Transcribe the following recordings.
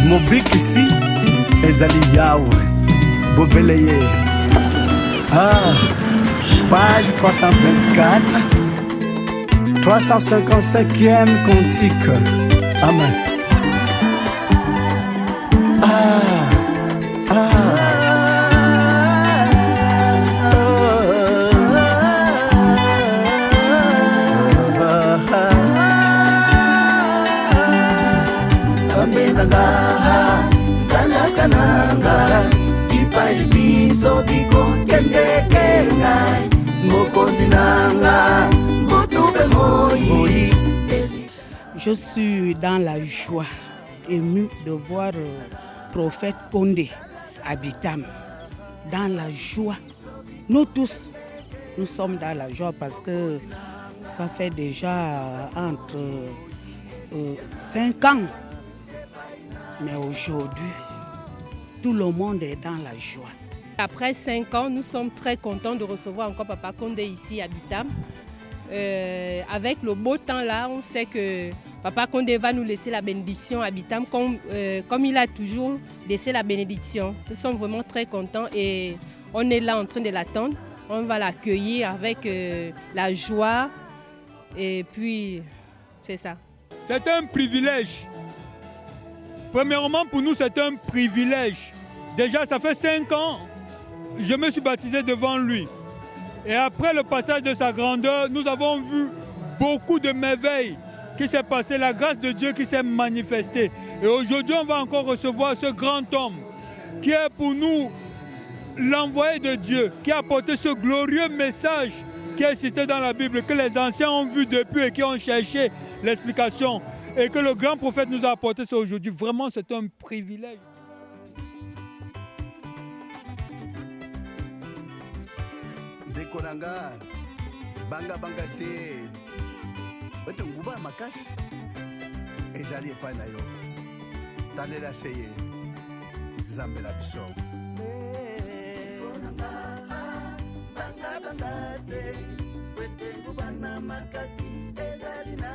Mobik ici, Ezali Yahweh, Bobeleye. Page 324, 355e cantique. Amen. Je suis dans la joie, ému de voir le prophète Condé à Bitam. Dans la joie. Nous tous, nous sommes dans la joie parce que ça fait déjà entre 5 ans. Mais aujourd'hui, tout le monde est dans la joie. Après 5 ans, nous sommes très contents de recevoir encore Papa Condé ici à Bitam. Avec le beau temps là, on sait que Papa Condé va nous laisser la bénédiction à Bitam comme il a toujours laissé la bénédiction. Nous sommes vraiment très contents et on est là en train de l'attendre. On va l'accueillir avec la joie et puis c'est ça. C'est un privilège. Premièrement, pour nous, c'est un privilège. Déjà, ça fait 5 ans, je me suis baptisé devant lui. Et après le passage de sa grandeur, nous avons vu beaucoup de merveilles qui s'est passé, la grâce de Dieu qui s'est manifestée. Et aujourd'hui, on va encore recevoir ce grand homme qui est pour nous l'envoyé de Dieu, qui a apporté ce glorieux message qui est cité dans la Bible, que les anciens ont vu depuis et qui ont cherché l'explication. Et que le grand prophète nous a apporté ça aujourd'hui. Vraiment, c'est un privilège. Dekonanga, banga banga te, ote nguba makashi, ezali epai na yo, talela seye, Nzambe na biso. Dekonanga, banga banga te, ote nguba na makasi, ezali na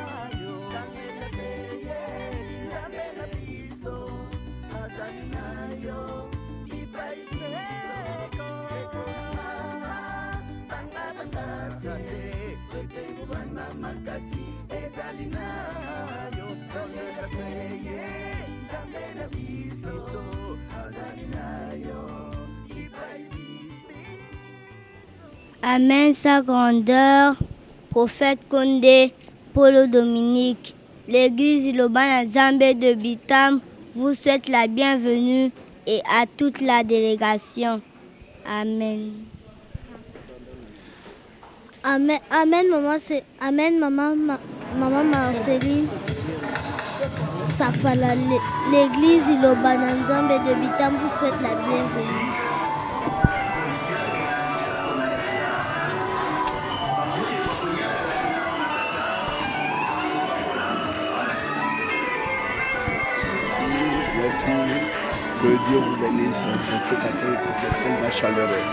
yo, talela seye, Nzambe na biso, azali na yo, ipai biso. Amen, sa grandeur, prophète Condé, Polo Dominique, l'église Ilobana Nzambe de Bitam vous souhaite la bienvenue et à toute la délégation. Amen. Amen, amen, maman, amen, maman Marceline. Safala, l'église Ilobana Nzambe de Bitam vous souhaite la bienvenue. Merci, que Dieu vous bénisse pour cet accueil tellement chaleureux.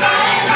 Bye.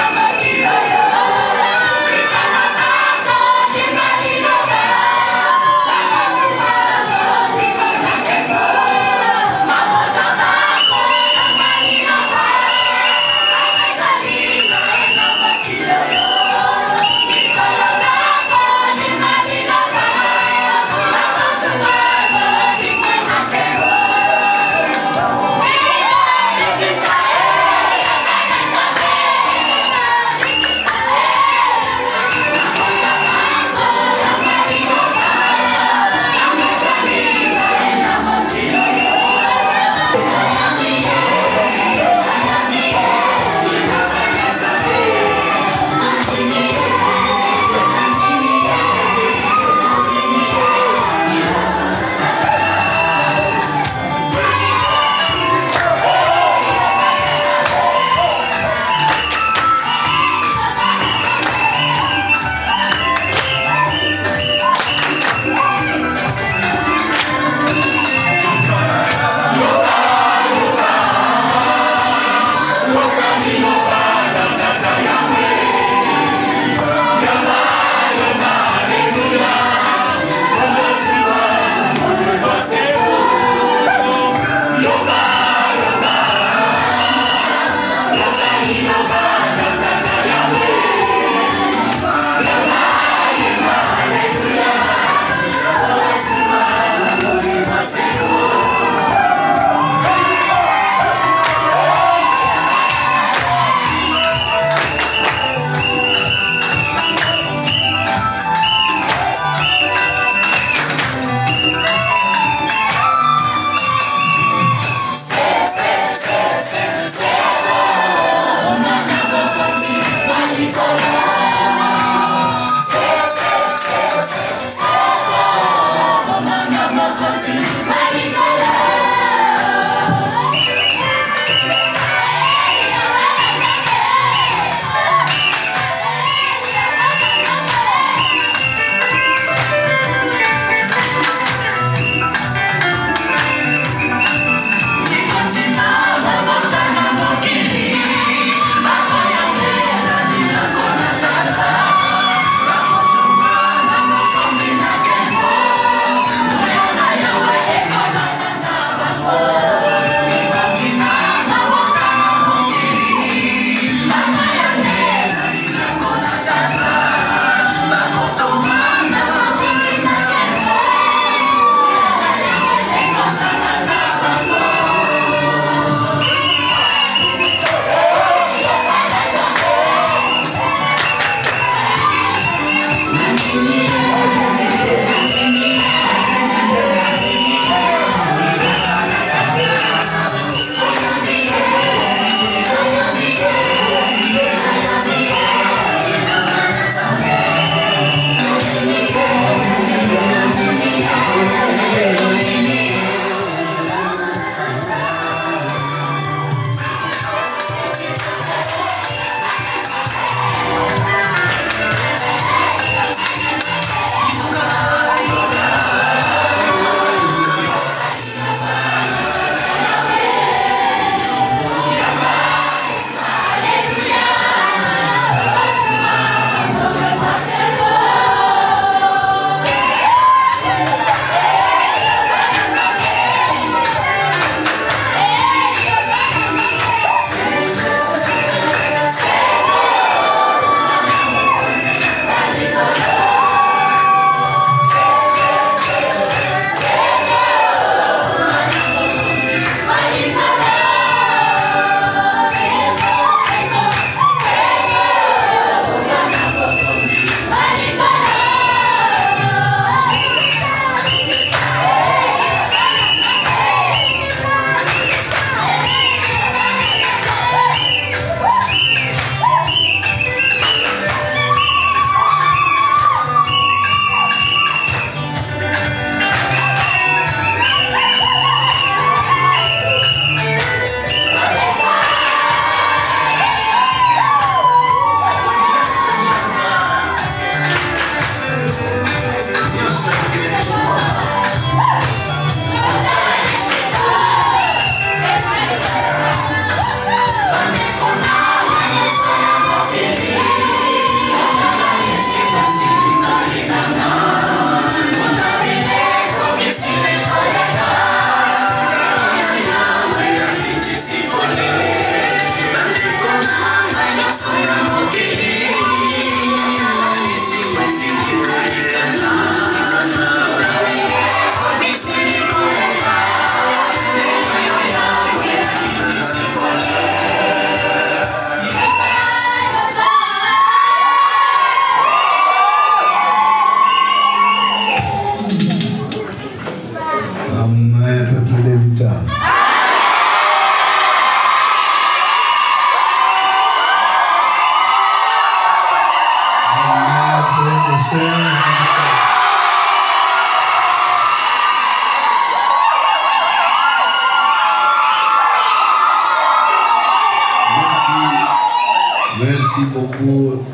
Merci beaucoup.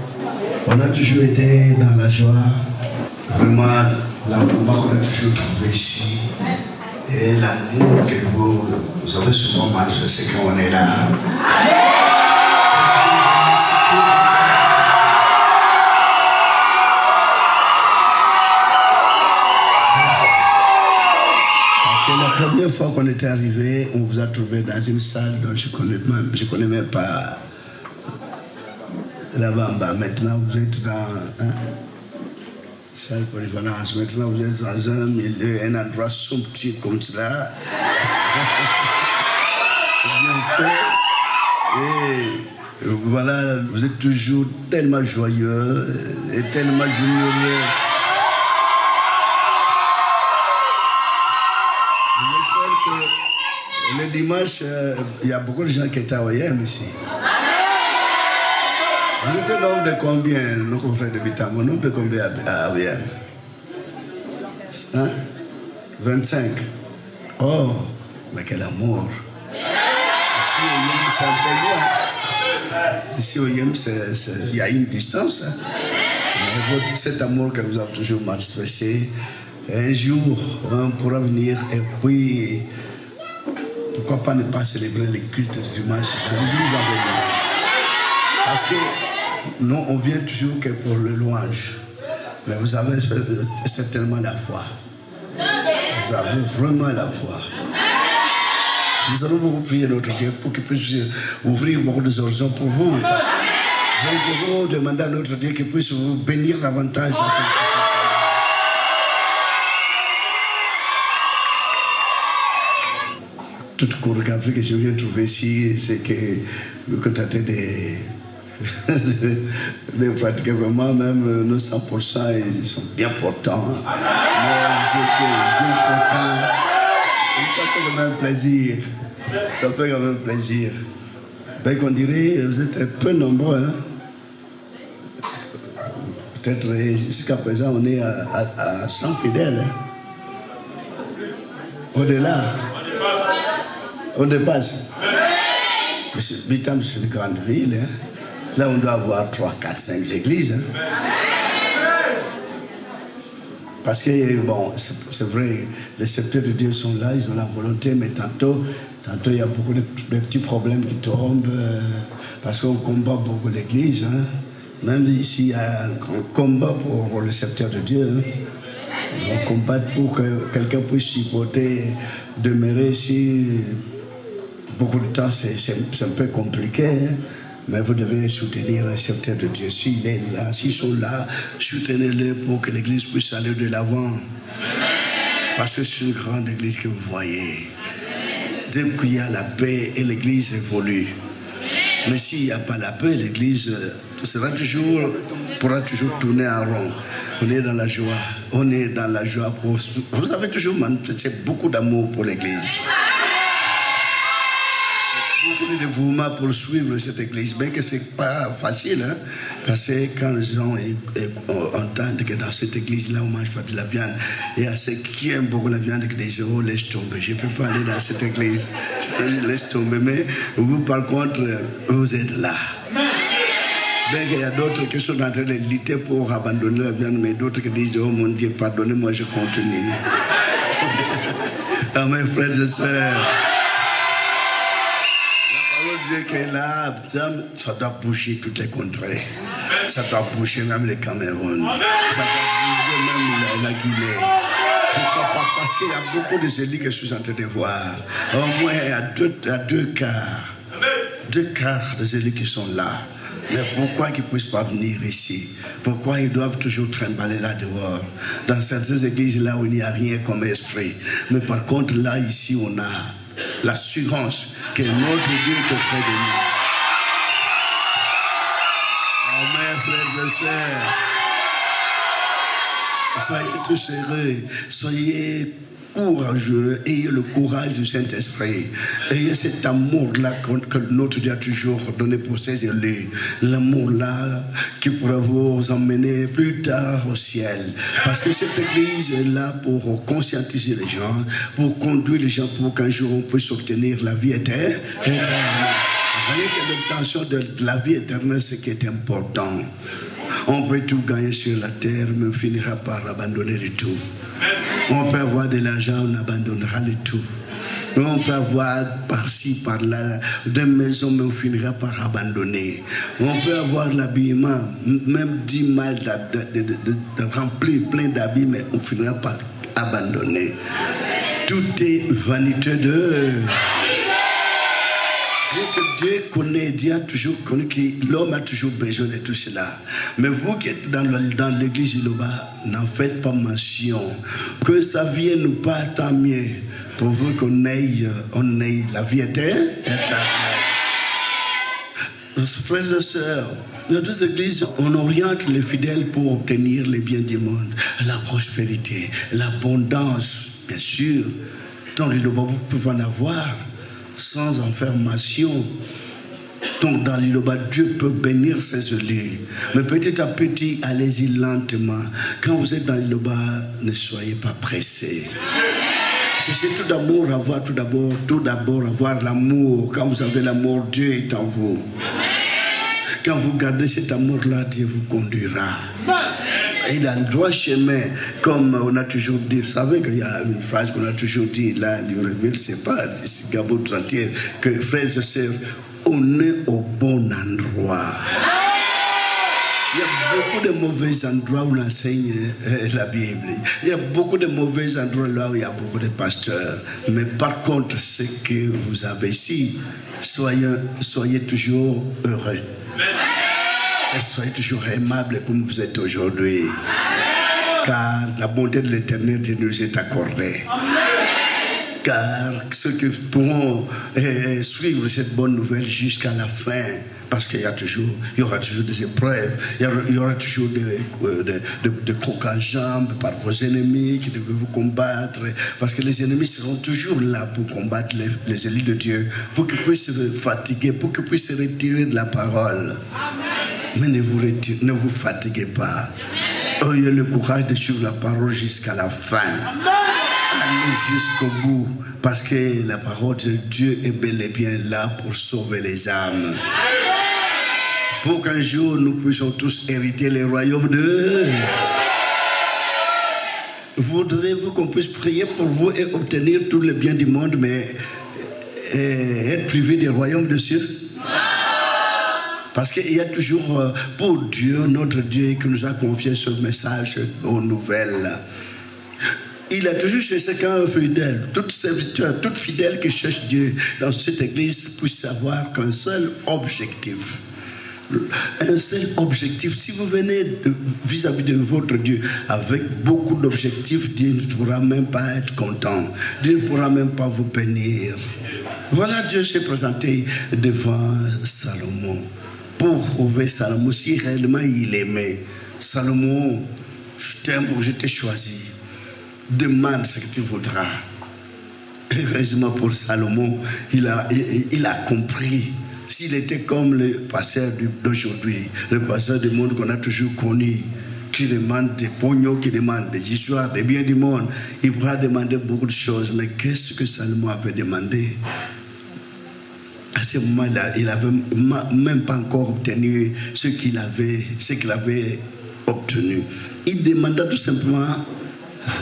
On a toujours été dans la joie. Vraiment, l'engouement qu'on a toujours trouvé ici. Et l'amour que vous avez souvent manifesté quand on est là. Parce que la première fois qu'on était arrivé, on vous a trouvé dans une salle dont je ne connais même pas. Là-bas en bas, maintenant vous êtes dans salle polyvalence, maintenant vous êtes dans un milieu, un endroit somptueux comme cela. Bien fait. Et voilà, vous êtes toujours tellement joyeux et tellement généreux. J'espère que le dimanche, il y a beaucoup de gens qui étaient à OIM ici. Vous êtes un nombre de combien, nos confrères de Bitam? Un nombre de combien à OIM? Hein? 25. Oh, mais quel amour! Ici, OIM, c'est un peu loin. Ici, OIM, il y a une distance. Hein? Mais cet amour que vous avez toujours manifesté, un jour, on pourra venir et puis, pourquoi pas ne pas célébrer les cultes du dimanche? C'est un jour parce que nous, on vient toujours que pour le louange. Mais vous avez certainement la foi. Vous avez vraiment la foi. Nous allons beaucoup prier notre Dieu pour qu'il puisse ouvrir beaucoup de horizons pour vous. Nous devons demander à notre Dieu qu'il puisse vous bénir davantage. Toute chorégraphie que je viens de trouver ici, c'est que vous contentez de pratiquer vraiment, même nos 100%, ils sont bien portants. Mais c'était bien portants. Ça fait quand même plaisir. Ça fait quand même plaisir. Ben, qu'on dirait, vous êtes peu nombreux. Hein? Peut-être jusqu'à présent, on est à 100 fidèles. Hein? Au-delà. On dépasse. Monsieur Bitam, c'est une grande ville. Hein? Là, on doit avoir 3, 4, 5 églises. Hein? Parce que, bon, c'est vrai, les serviteurs de Dieu sont là, ils ont la volonté, mais tantôt il y a beaucoup de petits problèmes qui tombent, parce qu'on combat beaucoup l'église. Hein? Même ici, il y a un grand combat pour les serviteurs de Dieu. Hein? On combat pour que quelqu'un puisse supporter, demeurer ici. Beaucoup de temps, c'est un peu compliqué. Hein? Mais vous devez soutenir les serviteurs de Dieu. S'ils sont là, soutenez-les pour que l'église puisse aller de l'avant. Parce que c'est une grande église que vous voyez. Dès qu'il y a la paix et l'église évolue. Mais s'il n'y a pas la paix, l'église pourra toujours tourner en rond. On est dans la joie. On est dans la joie. Vous avez toujours manifesté beaucoup d'amour pour l'église. Beaucoup de dévouement pour suivre cette église, bien que ce n'est pas facile, hein, parce que quand les gens entendent que dans cette église-là, on ne mange pas de la viande, et à ceux qui aiment beaucoup la viande, qui disent, oh, laisse tomber, je ne peux pas aller dans cette église, laisse tomber, mais vous, par contre, vous êtes là. Bien qu'il y a d'autres qui sont en train de lutter pour abandonner la viande, mais d'autres qui disent, oh mon Dieu, pardonnez-moi, je continue. Amen, frères et sœurs. Dieu qui est là, ça doit bouger toutes les contrées. Ça doit bouger même le Cameroun. Ça doit bouger même la Guinée. Pourquoi pas? Parce qu'il y a beaucoup de élus que je suis en train de voir. Au moins, il y a deux quarts. 2 quarts des élus qui sont là. Mais pourquoi ils ne puissent pas venir ici? Pourquoi ils doivent toujours trimballer là dehors? Dans certaines églises là où il n'y a rien comme esprit. Mais par contre, là, ici, on a l'assurance que notre Dieu est auprès de nous. Amen, frères et sœurs. Soyez tous heureux. Soyez courageux. Ayez le courage du Saint-Esprit. Ayez cet amour-là que notre Dieu a toujours donné pour ses élus. L'amour-là qui pourra vous emmener plus tard au ciel. Parce que cette église est là pour conscientiser les gens, pour conduire les gens, pour qu'un jour on puisse obtenir la vie éternelle. Vous voyez que l'obtention de la vie éternelle, c'est ce qui est important. On peut tout gagner sur la terre, mais on finira par abandonner le tout. On peut avoir de l'argent, on abandonnera le tout. On peut avoir par-ci, par-là, des maisons, mais on finira par abandonner. On peut avoir l'habillement, même 10 mal de remplir plein d'habits, mais on finira par abandonner. Tout est vanité de... Bien que Dieu connaît, Dieu a toujours connu que l'homme a toujours besoin de tout cela. Mais vous qui êtes dans l'église Iloba, n'en faites pas mention. Que ça vienne ou pas, tant mieux. Pour vous qu'on ait la vie éternelle. Frères et sœurs, dans toutes les églises, on oriente les fidèles pour obtenir les biens du monde, la prospérité, l'abondance, bien sûr. Dans l'Iloba, vous pouvez en avoir. Sans information. Donc dans l'Iloba, Dieu peut bénir ses élus. Mais petit à petit, allez-y lentement. Quand vous êtes dans l'Iloba, ne soyez pas pressés. Cherchez tout d'abord avoir l'amour. Quand vous avez l'amour, Dieu est en vous. Quand vous gardez cet amour-là, Dieu vous conduira. Et dans le droit chemin, comme on a toujours dit, vous savez qu'il y a une phrase qu'on a toujours dit, là, je ne sais pas, c'est Gabon tout entier, que frères et sœurs, on est au bon endroit. Il y a beaucoup de mauvais endroits où on enseigne la Bible. Il y a beaucoup de mauvais endroits là où il y a beaucoup de pasteurs. Mais par contre, ce que vous avez ici, soyez toujours heureux. Et soyez toujours aimables comme vous êtes aujourd'hui. Car la bonté de l'Éternel nous est accordée. Car ceux qui pourront suivre cette bonne nouvelle jusqu'à la fin, parce qu'il y aura toujours des épreuves, il y aura toujours des crocs en jambes par vos ennemis qui devaient vous combattre, parce que les ennemis seront toujours là pour combattre les élus de Dieu, pour qu'ils puissent se fatiguer, pour qu'ils puissent se retirer de la parole. Mais ne vous fatiguez pas. Ayez le courage de suivre la parole jusqu'à la fin. Allez jusqu'au bout, parce que la parole de Dieu est bel et bien là pour sauver les âmes. Pour qu'un jour nous puissions tous hériter les royaumes de Dieu. Voudrez-vous qu'on puisse prier pour vous et obtenir tous les biens du monde, mais être privé des royaumes de cieux? Parce qu'il y a toujours, pour Dieu, notre Dieu, qui nous a confié ce message aux nouvelles. Il a toujours cherché qu'un fidèle, tout serviteur, tout fidèle qui cherche Dieu dans cette église puisse savoir qu'un seul objectif. Un seul objectif. Si vous venez vis-à-vis de votre Dieu avec beaucoup d'objectifs, Dieu ne pourra même pas être content. Dieu ne pourra même pas vous bénir. Voilà, Dieu s'est présenté devant Salomon pour prouver Salomon si réellement il aimait. Salomon, je t'aime, je t'ai choisi. Demande ce que tu voudras. Heureusement pour Salomon, il a compris. S'il était comme le pasteur d'aujourd'hui, le pasteur du monde qu'on a toujours connu, qui demande des pognons, qui demande des histoires, des biens du monde, il pourra demander beaucoup de choses. Mais qu'est-ce que Salomon avait demandé? À ce moment-là, il n'avait même pas encore obtenu ce qu'il avait obtenu. Il demanda tout simplement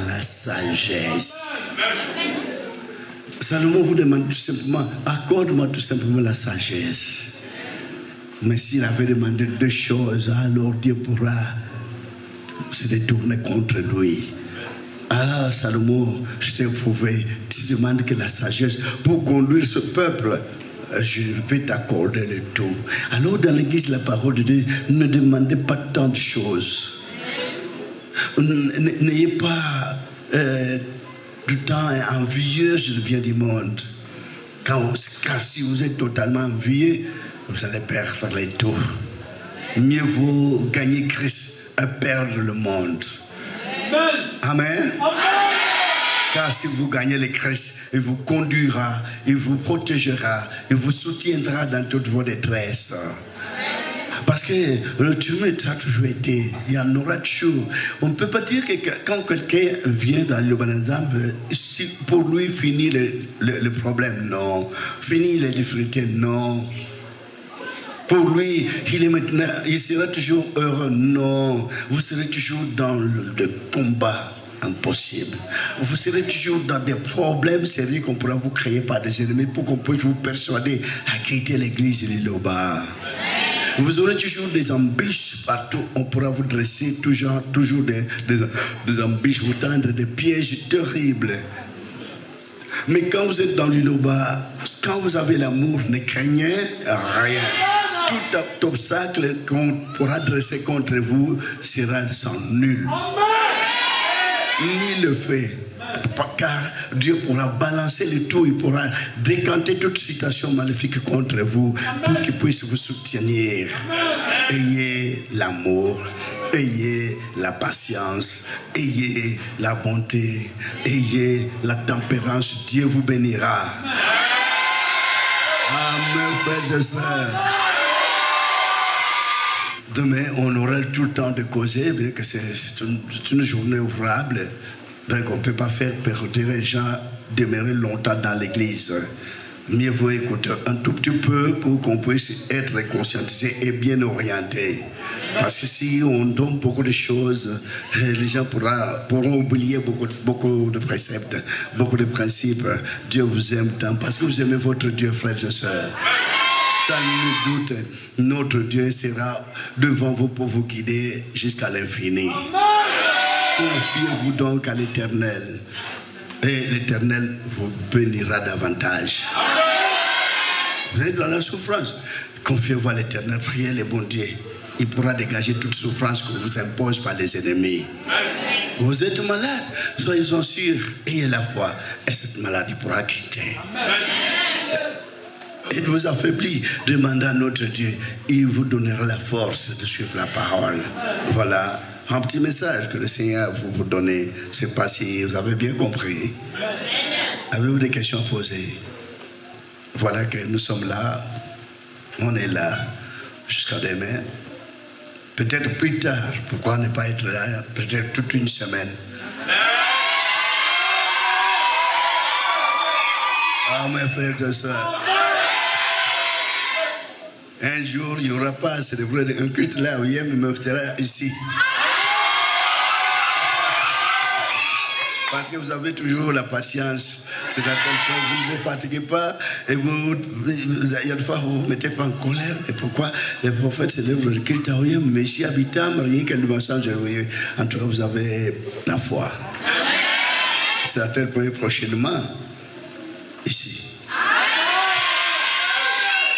la sagesse. Salomon vous demande tout simplement, accorde-moi tout simplement la sagesse. Mais s'il avait demandé deux choses, alors Dieu pourra se détourner contre lui. Ah, Salomon, je t'ai prouvé, tu demandes que la sagesse pour conduire ce peuple, je vais t'accorder le tout. Alors dans l'église, la parole de Dieu, ne demandez pas tant de choses. N'ayez pas du temps envieux du bien du monde. Car si vous êtes totalement envieux, vous allez perdre les tout. Mieux vaut gagner Christ et perdre le monde. Amen. Car si vous gagnez les crèches, il vous conduira, il vous protégera, il vous soutiendra dans toutes vos détresses. Parce que le tumulte a toujours été, il y en aura toujours. On ne peut pas dire que quand quelqu'un vient dans le Bananzambe, pour lui finir le problème, non. Finir les difficultés, non. Pour lui, il sera toujours heureux, non. Vous serez toujours dans le combat impossible. Vous serez toujours dans des problèmes sérieux qu'on pourra vous créer par des ennemis pour qu'on puisse vous persuader à quitter l'église de Liloba. Vous aurez toujours des embûches partout. On pourra vous dresser toujours des embûches, vous tendre des pièges terribles. Mais quand vous êtes dans l'Iloba, quand vous avez l'amour, ne craignez rien. Tout obstacle qu'on pourra dresser contre vous sera sans nul. Ni le fait. Car Dieu pourra balancer le tout, il pourra décanter toute situation maléfique contre vous pour qu'il puisse vous soutenir. Ayez l'amour, ayez la patience, ayez la bonté, ayez la tempérance. Dieu vous bénira. Amen, frères et sœurs. Demain, on aura tout le temps de causer, bien que c'est une journée ouvrable. Donc on ne peut pas faire perdre les gens demeurer longtemps dans l'église. Mieux vaut écouter un tout petit peu pour qu'on puisse être conscientisé et bien orienté. Parce que si on donne beaucoup de choses, les gens pourront oublier beaucoup de préceptes, beaucoup de principes. Dieu vous aime tant parce que vous aimez votre Dieu, frères et sœurs. Sans nul doute, notre Dieu sera devant vous pour vous guider jusqu'à l'infini. Confiez-vous donc à l'Éternel et l'Éternel vous bénira davantage. Vous êtes dans la souffrance, confiez-vous à l'Éternel, priez le bon Dieu. Il pourra dégager toute souffrance que vous impose par les ennemis. Vous êtes malade, soyez-en sûrs, ayez la foi et cette maladie pourra quitter. Êtes-vous affaibli, demandez à notre Dieu, il vous donnera la force de suivre la parole. Voilà. Un petit message que le Seigneur vous donne. Je ne sais pas si vous avez bien compris. Avez-vous des questions à poser? Voilà que nous sommes là. On est là jusqu'à demain. Peut-être plus tard. Pourquoi ne pas être là? Peut-être toute une semaine. Ah, mes frères et sœurs. Un jour, il n'y aura pas à célébrer un culte là où il me sera ici. Parce que vous avez toujours la patience. C'est à tel point que vous ne vous fatiguez pas. Et il y a des fois, vous ne vous mettez pas en colère. Et pourquoi les prophètes célèbrent le culte à Oyem, mais ici, habitant, rien qu'un mensonge, en tout cas, vous avez la foi. C'est à tel point prochainement, ici.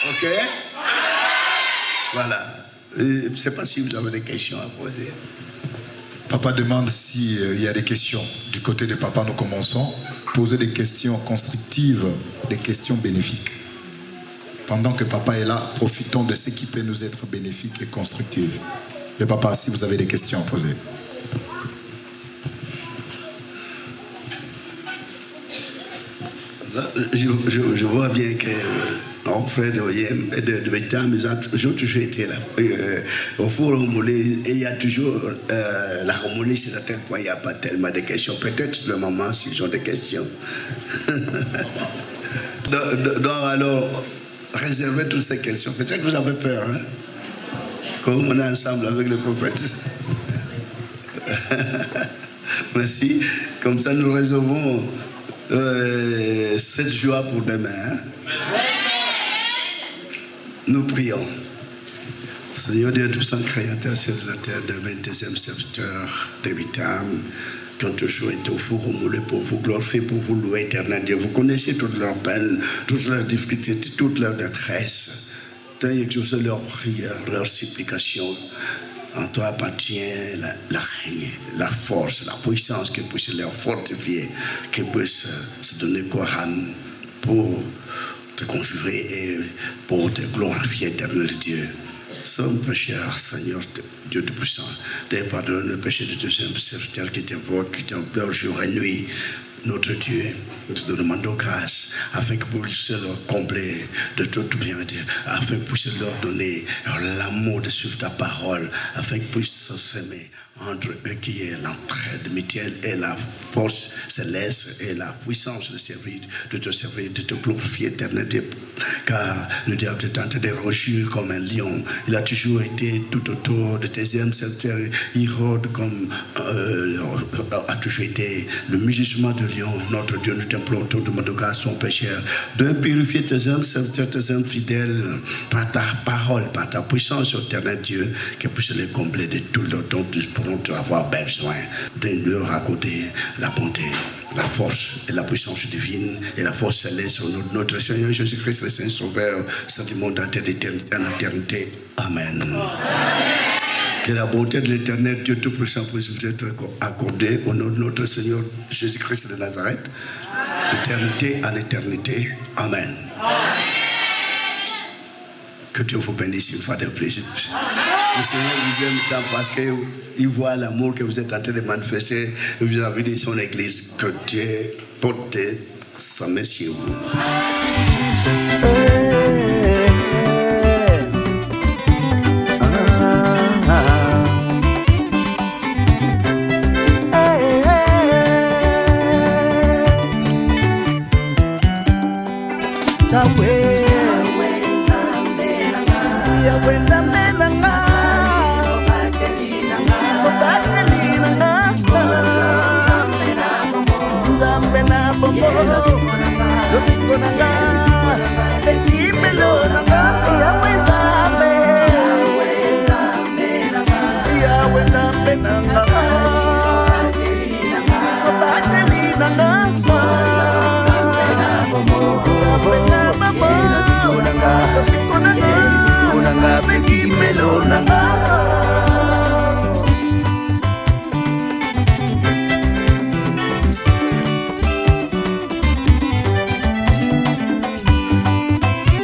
Ok? Voilà. Je ne sais pas si vous avez des questions à poser. Papa demande s'il y a des questions. Du côté de papa, nous commençons. Poser des questions constructives, des questions bénéfiques. Pendant que papa est là, profitons de ce qui peut nous être bénéfique et constructif. Mais papa, si vous avez des questions à poser. Je vois bien que mon frère de Oyem et de Betam, ils ont toujours été là. Au four Romolé, et il y a toujours la harmonie, c'est à tel point il n'y a pas tellement de questions. Peut-être le moment s'ils ont des questions. donc alors, réservez toutes ces questions. Peut-être que vous avez peur, hein? Comme on est ensemble avec le prophète. Merci. Comme ça, nous réservons cette joie pour demain. Hein? Nous prions. Seigneur Dieu tout-puissant, créateur sur la terre de 22e serviteur de Vitam, qui ont toujours été au four au moulin pour vous glorifier, pour vous louer, éternel Dieu. Vous connaissez toutes leurs peines, toutes leurs difficultés, toute leur détresse. Tant exaucé leurs prières, leurs supplications. En toi appartient la règne, la force, la puissance qui puisse les fortifier, qui puisse se donner courage pour te conjurer et pour te glorifier, éternel Dieu. Sommes pécheurs, Seigneur Dieu Tout-Puissant. D'aie pardonne le péché de tous ces serviteurs qui t'invoquent, qui t'implorent jour et nuit. Notre Dieu, nous te demandons grâce afin que vous puissiez leur combler de tout bien, afin que vous puissiez leur donner l'amour de suivre ta parole, afin qu'ils puissent s'aimer entre eux qui est l'entraide mutuelle et la force céleste et la puissance de te servir, de te glorifier éternellement. Car le diable te tente de rugir comme un lion. Il a toujours été tout autour de tes âmes serviteurs. Il rôde comme a toujours été le mugissement de lion. Notre Dieu, nous t'implorons, nous demandons grâce son pécheur, de purifier tes âmes serviteurs, tes âmes fidèles, par ta parole, par ta puissance, éternel Dieu, que puisse les combler de tout le dont nous pourrons avoir besoin, de leur raconter la bonté, la force et la puissance divine et la force céleste au nom de notre Seigneur Jésus-Christ, le Saint Sauveur, sentiment d'éternité en éternité. Amen. Que la bonté de l'Éternel Dieu Tout-Puissant puisse vous être accordée au nom de notre Seigneur Jésus-Christ de Nazareth, d'éternité en éternité. Amen. Que Dieu vous bénisse une fois de plus. Le Seigneur vous aime tant parce qu'il voit l'amour que vous êtes en train de manifester vis-à-vis de son Église. Que Dieu porte sa main sur vous.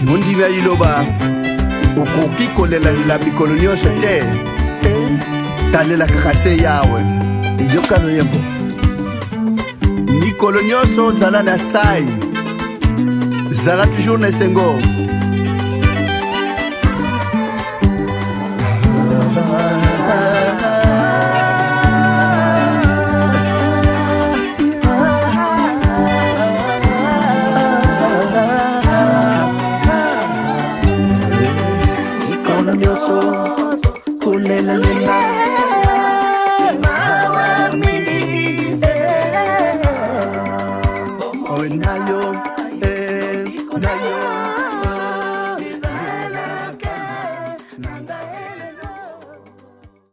Mondimia iloba okoki kolela mikolo nyonso te talela kaka se yawe ejokano yembo mikolo nyonso zala na sai zala toujours na esengo